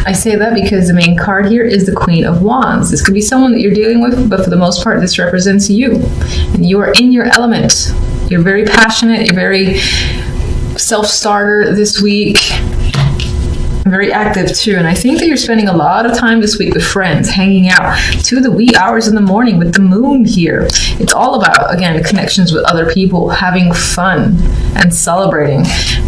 I say that because the main card here is the Queen of Wands. This could be someone that you're dealing with, but for the most part, this represents you. And you are in your element. You're very passionate. You're very self-starter this week. Very active too, and I think that you're spending a lot of time this week with friends, hanging out to the wee hours in the morning with the moon here. It's all about, again, connections with other people, having fun and celebrating,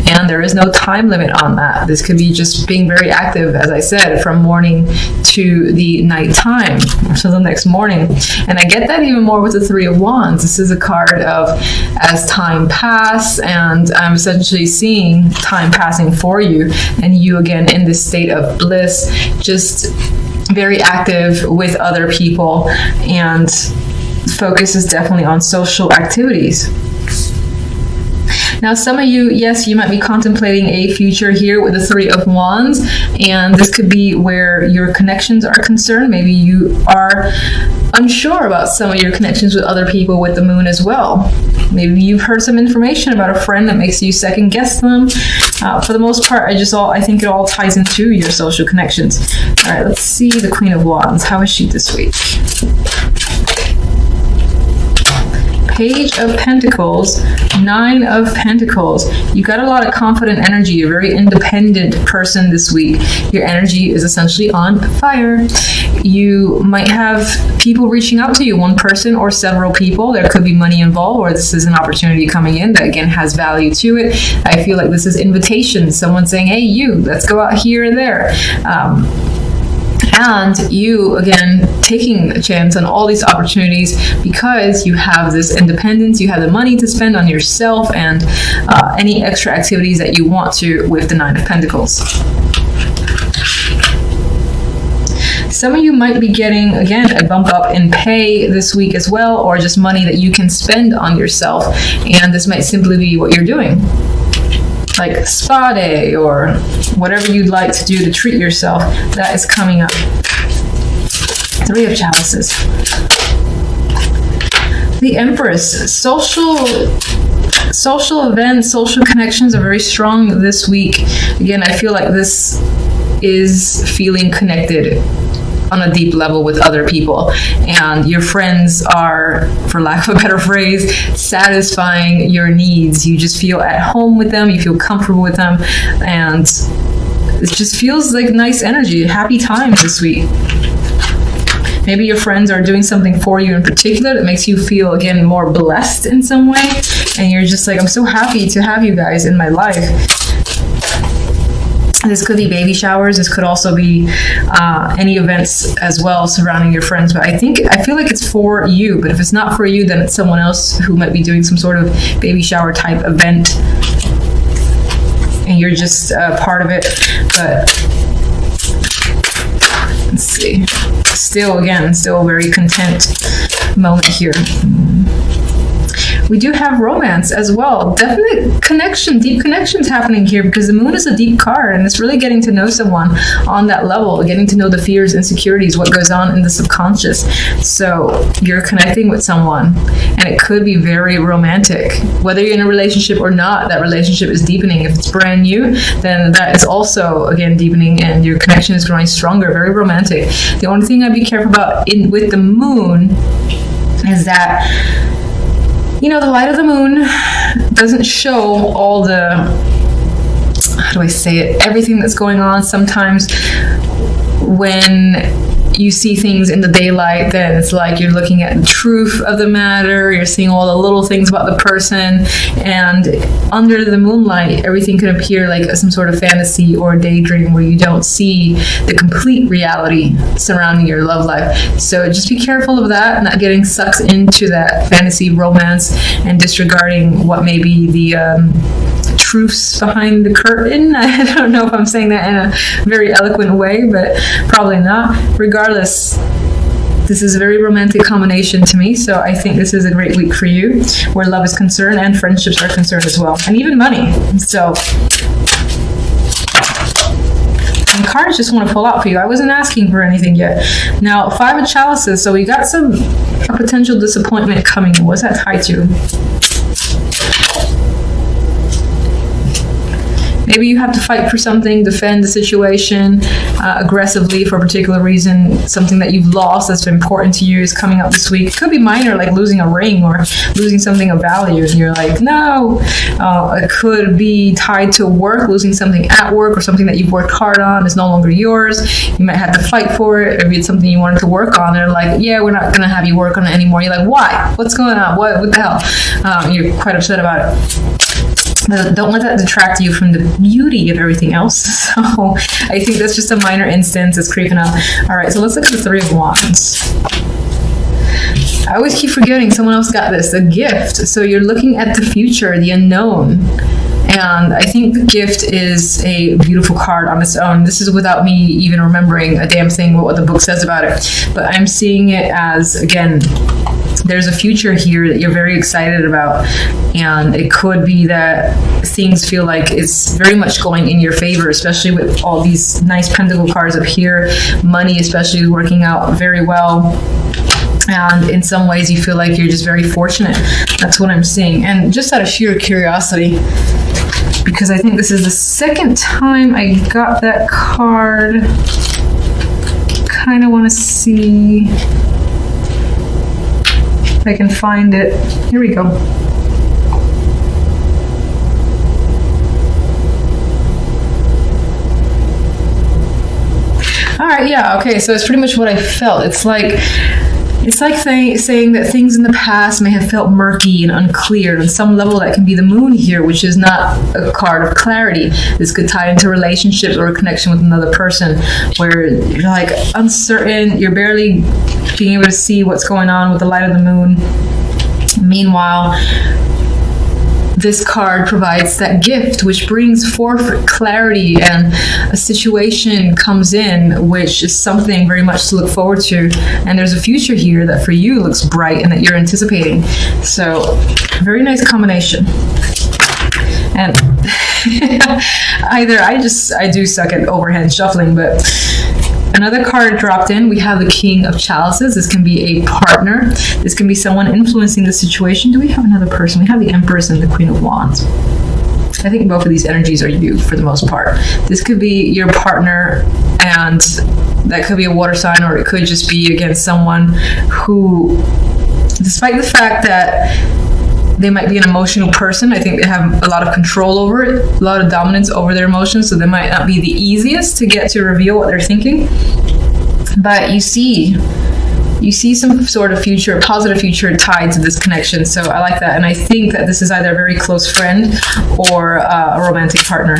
and there is no time limit on that. This could be just being very active, as I said, from morning to the night time, so the next morning. And I get that even more with the Three of Wands. This is a card of as time passes, and I'm essentially seeing time passing for you, and you again in this state of bliss, just very active with other people, and focus is definitely on social activities. Now, some of you, yes, you might be contemplating a future here with the Three of Wands, and this could be where your connections are concerned. Maybe you are unsure about some of your connections with other people with the moon as well. Maybe you've heard some information about a friend that makes you second guess them. For the most part, I think it all ties into your social connections. All right, let's see the Queen of Wands. How is she this week? Page of Pentacles, Nine of Pentacles. You got a lot of confident energy. You're a very independent person this week. Your energy is essentially on fire. You might have people reaching out to you, one person or several people. There could be money involved, or this is an opportunity coming in that again has value to it. I feel like this is invitation. Someone saying, hey, you, let's go out here and there. And you, again, taking a chance on all these opportunities because you have this independence, you have the money to spend on yourself and any extra activities that you want to with the Nine of Pentacles. Some of you might be getting, again, a bump up in pay this week as well, or just money that you can spend on yourself. And this might simply be what you're doing, like spa day or whatever you'd like to do to treat yourself. That is coming up. Three of Chalices. The Empress. Social events, social connections are very strong this week. Again, I feel like this is feeling connected on a deep level with other people, and your friends are, for lack of a better phrase, satisfying your needs. You just feel at home with them, you feel comfortable with them, and it just feels like nice energy, happy times this week. Maybe your friends are doing something for you in particular that makes you feel, again, more blessed in some way, and you're just like, I'm so happy to have you guys in my life. This could be baby showers. This could also be any events as well surrounding your friends. But I feel like it's for you. But if it's not for you, then it's someone else who might be doing some sort of baby shower type event, and you're just part of it. But let's see. Still a very content moment here. We do have romance as well. Definite connection, deep connections happening here because the moon is a deep card, and it's really getting to know someone on that level, getting to know the fears, insecurities, what goes on in the subconscious. So you're connecting with someone, and it could be very romantic. Whether you're in a relationship or not, that relationship is deepening. If it's brand new, then that is also, again, deepening, and your connection is growing stronger, very romantic. The only thing I'd be careful about with the moon is that, you know, the light of the moon doesn't show all the, how do I say it, everything that's going on. Sometimes when you see things in the daylight, then it's like you're looking at the truth of the matter, you're seeing all the little things about the person, and under the moonlight, everything can appear like some sort of fantasy or daydream where you don't see the complete reality surrounding your love life. So just be careful of that, not getting sucked into that fantasy romance and disregarding what may be the truths behind the curtain. I don't know if I'm saying that in a very eloquent way, but probably not. Regardless, this is a very romantic combination to me, so I think this is a great week for you where love is concerned and friendships are concerned as well, and even money. So, and cards just want to pull out for you. I wasn't asking for anything yet. Now, Five of Chalices, so we got a potential disappointment coming. What's that tied to? Maybe you have to fight for something, defend the situation aggressively for a particular reason. Something that you've lost that's been important to you is coming up this week. It could be minor, like losing a ring or losing something of value, and you're like, no. It could be tied to work, losing something at work or something that you've worked hard on is no longer yours. You might have to fight for it. Maybe it's something you wanted to work on. They're like, yeah, we're not going to have you work on it anymore. You're like, why? What's going on? What the hell? You're quite upset about it. Don't let that detract you from the beauty of everything else. So I think that's just a minor instance. It's creeping up. All right, so let's look at the Three of Wands. I always keep forgetting someone else got this, a gift. So you're looking at the future, the unknown. And I think the gift is a beautiful card on its own. This is without me even remembering a damn thing what the book says about it. But I'm seeing it as, again, there's a future here that you're very excited about. And it could be that things feel like it's very much going in your favor, especially with all these nice pentacle cards up here. Money especially is working out very well. And in some ways you feel like you're just very fortunate. That's what I'm seeing. And just out of sheer curiosity, because I think this is the second time I got that card, kind of want to see if I can find it. Here we go. All right, yeah, okay, so it's pretty much what I felt. It's like saying that things in the past may have felt murky and unclear. On some level, that can be the moon here, which is not a card of clarity. This could tie into relationships or a connection with another person, where you're like uncertain, you're barely being able to see what's going on with the light of the moon. Meanwhile, this card provides that gift, which brings forth clarity, and a situation comes in, which is something very much to look forward to. And there's a future here that for you looks bright and that you're anticipating. So, very nice combination. And either I do suck at overhand shuffling, but another card dropped in. We have the King of Chalices. This can be a partner. This can be someone influencing the situation. Do we have another person? We have the Empress and the Queen of Wands. I think both of these energies are you for the most part. This could be your partner, and that could be a water sign, or it could just be, again, someone who, despite the fact that they might be an emotional person, I think they have a lot of control over it, a lot of dominance over their emotions, so they might not be the easiest to get to reveal what they're thinking. But you see some sort of future, a positive future tied to this connection, so I like that. And I think that this is either a very close friend or a romantic partner.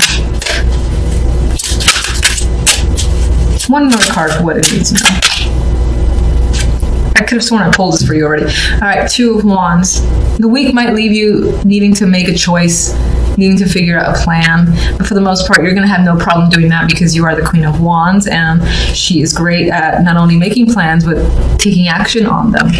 One more card for what it means now. I could have sworn I pulled this for you already. All right, Two of Wands. The week might leave you needing to make a choice, needing to figure out a plan. But for the most part, you're going to have no problem doing that because you are the Queen of Wands, and she is great at not only making plans, but taking action on them.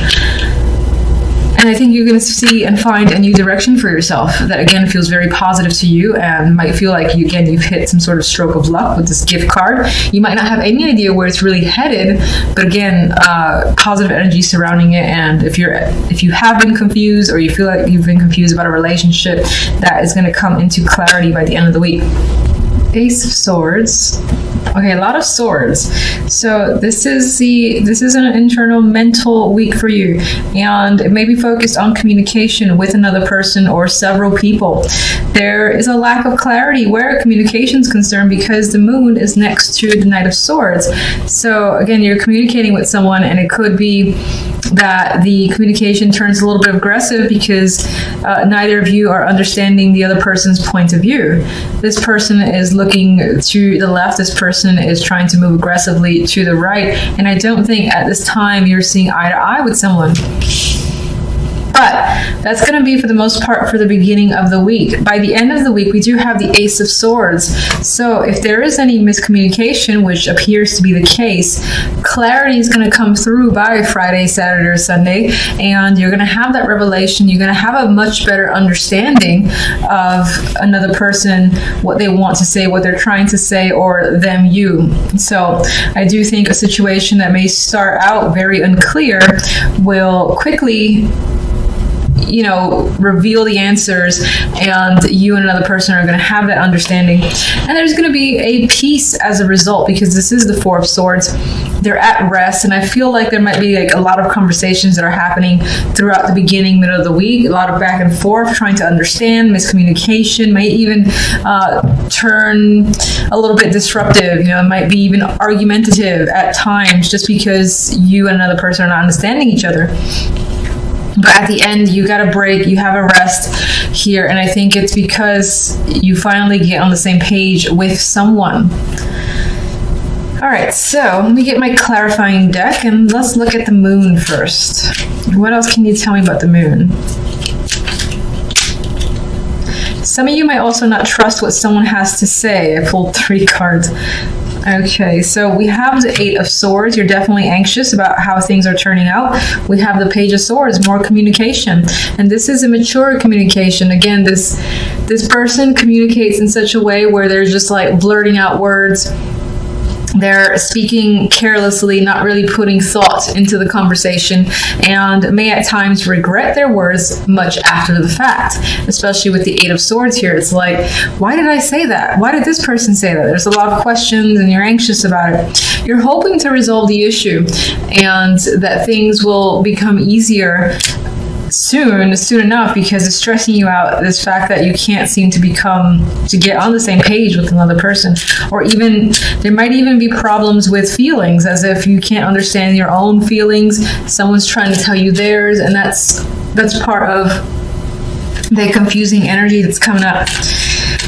And I think you're going to see and find a new direction for yourself that, again, feels very positive to you and might feel like, you've hit some sort of stroke of luck with this gift card. You might not have any idea where it's really headed, but again, positive energy surrounding it. And if you have been confused, or you feel like you've been confused about a relationship, that is going to come into clarity by the end of the week. Ace of Swords. Okay, a lot of swords. So this is an internal mental week for you, and it may be focused on communication with another person or several people. There is a lack of clarity where communication is concerned because the moon is next to the Knight of Swords. So again, you're communicating with someone, and it could be that the communication turns a little bit aggressive because neither of you are understanding the other person's point of view. This person is looking to the left, this person is trying to move aggressively to the right, and I don't think at this time you're seeing eye to eye with someone. But that's going to be, for the most part, for the beginning of the week. By the end of the week, we do have the Ace of Swords. So if there is any miscommunication, which appears to be the case, clarity is going to come through by Friday, Saturday, or Sunday, and you're going to have that revelation. You're going to have a much better understanding of another person, what they want to say, what they're trying to say, or them, you. So I do think a situation that may start out very unclear will quickly, you know, reveal the answers, and you and another person are going to have that understanding, and there's going to be a peace as a result, because this is the Four of Swords. They're at rest, and I feel like there might be like a lot of conversations that are happening throughout the beginning, middle of the week, a lot of back and forth, trying to understand, miscommunication, might even turn a little bit disruptive, you know, it might be even argumentative at times, just because you and another person are not understanding each other. But at the end, you got a break, you have a rest here, and I think it's because you finally get on the same page with someone. All right, so let me get my clarifying deck, and let's look at the moon first. What else can you tell me about the moon? Some of you might also not trust what someone has to say. I pulled 3 cards. Okay, so we have the 8 of Swords. You're definitely anxious about how things are turning out. We have the Page of Swords, more communication. And this is a mature communication. Again, this person communicates in such a way where they're just like blurting out words. They're speaking carelessly, not really putting thought into the conversation, and may at times regret their words much after the fact, especially with the 8 of Swords here. It's like, why did I say that? Why did this person say that? There's a lot of questions, and you're anxious about it. You're hoping to resolve the issue, and that things will become easier soon enough, because it's stressing you out, this fact that you can't seem to get on the same page with another person. Or even there might even be problems with feelings, as if you can't understand your own feelings, someone's trying to tell you theirs, and that's part of the confusing energy that's coming up.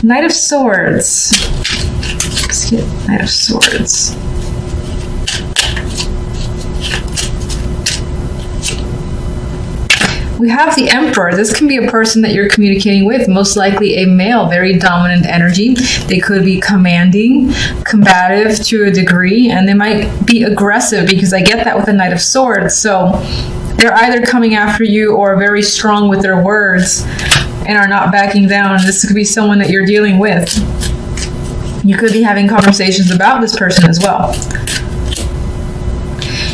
Knight of Swords. Let's get Knight of Swords. We have the Emperor. This can be a person that you're communicating with, most likely a male, very dominant energy. They could be commanding, combative to a degree, and they might be aggressive, because I get that with the Knight of Swords. So they're either coming after you or very strong with their words and are not backing down. This could be someone that you're dealing with. You could be having conversations about this person as well.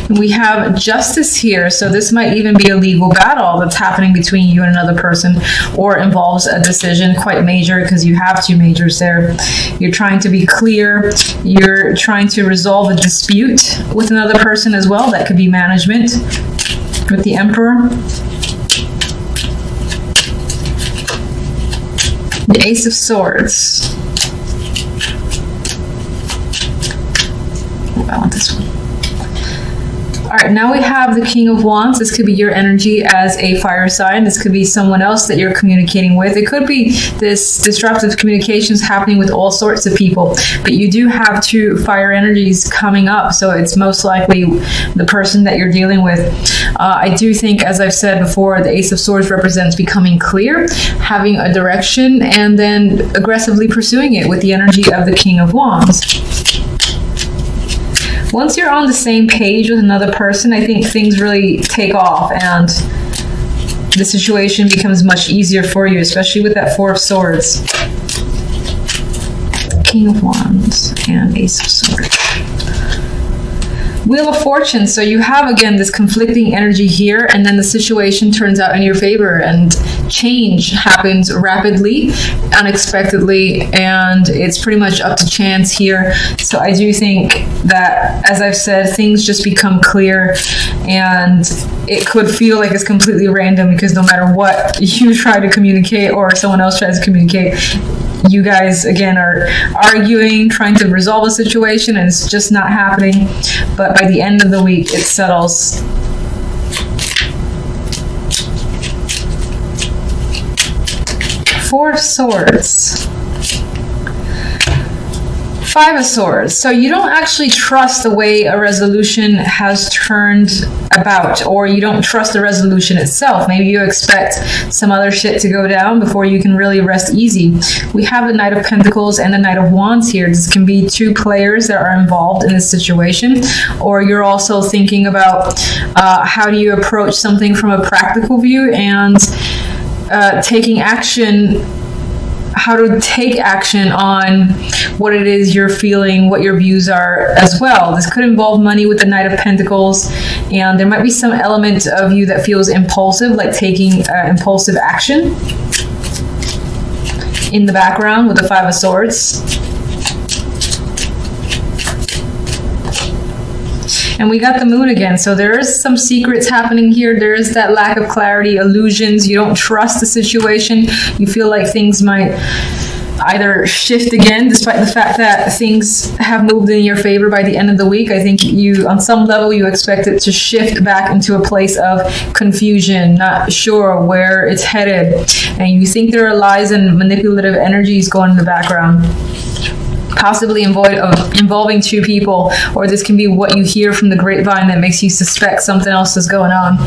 We have Justice here, so this might even be a legal battle that's happening between you and another person, or involves a decision quite major, because you have 2 majors there. You're trying to be clear. You're trying to resolve a dispute with another person as well. That could be management with the Emperor. The Ace of Swords. Oh, I want this one. All right, now we have the King of Wands. This could be your energy as a fire sign. This could be someone else that you're communicating with. It could be this disruptive communications happening with all sorts of people, but you do have 2 fire energies coming up, so it's most likely the person that you're dealing with. I do think, as I've said before, the Ace of Swords represents becoming clear, having a direction, and then aggressively pursuing it with the energy of the King of Wands. Once you're on the same page with another person, I think things really take off, and the situation becomes much easier for you, especially with that 4 of Swords. King of Wands and Ace of Swords. Wheel of Fortune. So you have, again, this conflicting energy here, and then the situation turns out in your favor, and change happens rapidly, unexpectedly, and it's pretty much up to chance here. So I do think that, as I've said, things just become clear, and it could feel like it's completely random, because no matter what you try to communicate or someone else tries to communicate, you guys, again, are arguing, trying to resolve a situation, and it's just not happening. But by the end of the week, it settles. Four of Swords. 5 of Swords. So you don't actually trust the way a resolution has turned about, or you don't trust the resolution itself. Maybe you expect some other shit to go down before you can really rest easy. We have the Knight of Pentacles and the Knight of Wands here. This can be 2 players that are involved in this situation, or you're also thinking about how do you approach something from a practical view and taking action how to take action on what it is you're feeling, what your views are as well. This could involve money with the Knight of Pentacles, and there might be some element of you that feels impulsive, like taking impulsive action in the background with the Five of Swords. And we got the Moon again, so there is some secrets happening here. There is that lack of clarity, illusions. You don't trust the situation. You feel like things might either shift again, despite the fact that things have moved in your favor by the end of the week. I think you, on some level, you expect it to shift back into a place of confusion, not sure where it's headed. And you think there are lies and manipulative energies going in the background, possibly involving two people, or this can be what you hear from the grapevine that makes you suspect something else is going on.